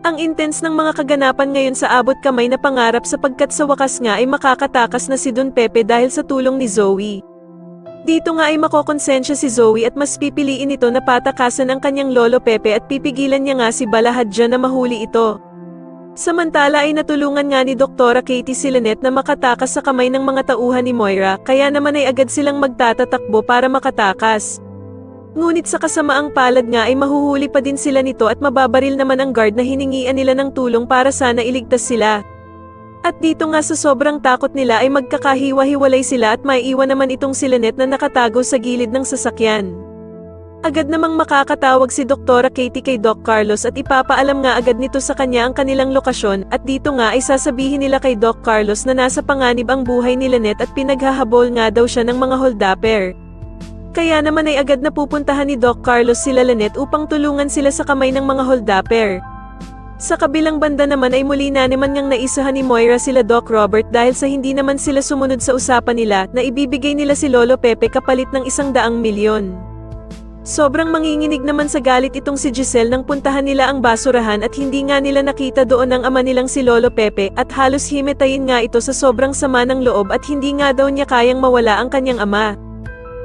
Ang intense ng mga kaganapan ngayon sa abot kamay na pangarap sapagkat sa wakas nga ay makakatakas na si Don Pepe dahil sa tulong ni Zoe. Dito nga ay makokonsensya si Zoe at mas pipiliin ito na patakasan ang kanyang lolo Pepe at pipigilan niya nga si Balahadja na mahuli ito. Samantala ay natulungan nga ni Doktora Katie si Lynette na makatakas sa kamay ng mga tauhan ni Moira, kaya naman ay agad silang magtatatakbo para makatakas. Ngunit sa kasamaang palad nga ay mahuhuli pa din sila nito at mababaril naman ang guard na hiningian nila ng tulong para sana iligtas sila. At dito nga sa sobrang takot nila ay magkakahiwa-hiwalay sila at maiiwan naman itong si Lynette na nakatago sa gilid ng sasakyan. Agad namang makakatawag si Doktora Katie kay Doc Carlos at ipapaalam nga agad nito sa kanya ang kanilang lokasyon at dito nga ay sasabihin nila kay Doc Carlos na nasa panganib ang buhay ni Lynette at pinaghahabol nga daw siya ng mga holdapper. Kaya naman ay agad na pupuntahan ni Doc Carlos sila Lynette upang tulungan sila sa kamay ng mga holdapper. Sa kabilang banda naman ay muli na naman ngang naisahan ni Moira sila Doc Robert dahil sa hindi naman sila sumunod sa usapan nila na ibibigay nila si Lolo Pepe kapalit ng 100 milyon. Sobrang manginginig naman sa galit itong si Giselle nang puntahan nila ang basurahan at hindi nga nila nakita doon ang ama nilang si Lolo Pepe at halos himatayin nga ito sa sobrang sama ng loob at hindi nga daw niya kayang mawala ang kanyang ama.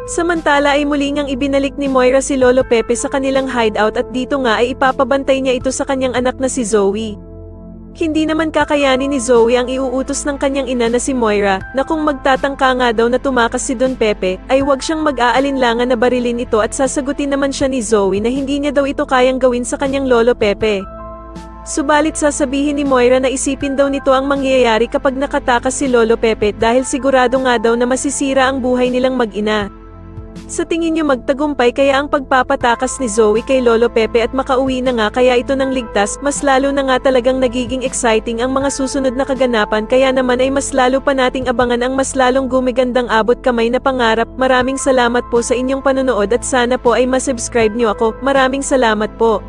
Samantala ay muli ngang ibinalik ni Moira si Lolo Pepe sa kanilang hideout at dito nga ay ipapabantay niya ito sa kanyang anak na si Zoe. Hindi naman kakayanin ni Zoe ang iuutos ng kanyang ina na si Moira, na kung magtatangka nga daw na tumakas si Don Pepe, ay huwag siyang mag-aalinlangan na barilin ito at sasagutin naman siya ni Zoe na hindi niya daw ito kayang gawin sa kanyang Lolo Pepe. Subalit sasabihin ni Moira na isipin daw nito ang mangyayari kapag nakatakas si Lolo Pepe dahil sigurado nga daw na masisira ang buhay nilang mag-ina. Sa tingin niyo magtagumpay kaya ang pagpapatakas ni Zoe kay Lolo Pepe at makauwi na nga kaya ito nang ligtas, mas lalo na nga talagang nagiging exciting ang mga susunod na kaganapan kaya naman ay mas lalo pa nating abangan ang mas lalong gumigandang abot kamay na pangarap. Maraming salamat po sa inyong panonood at sana po ay masubscribe niyo ako. Maraming salamat po.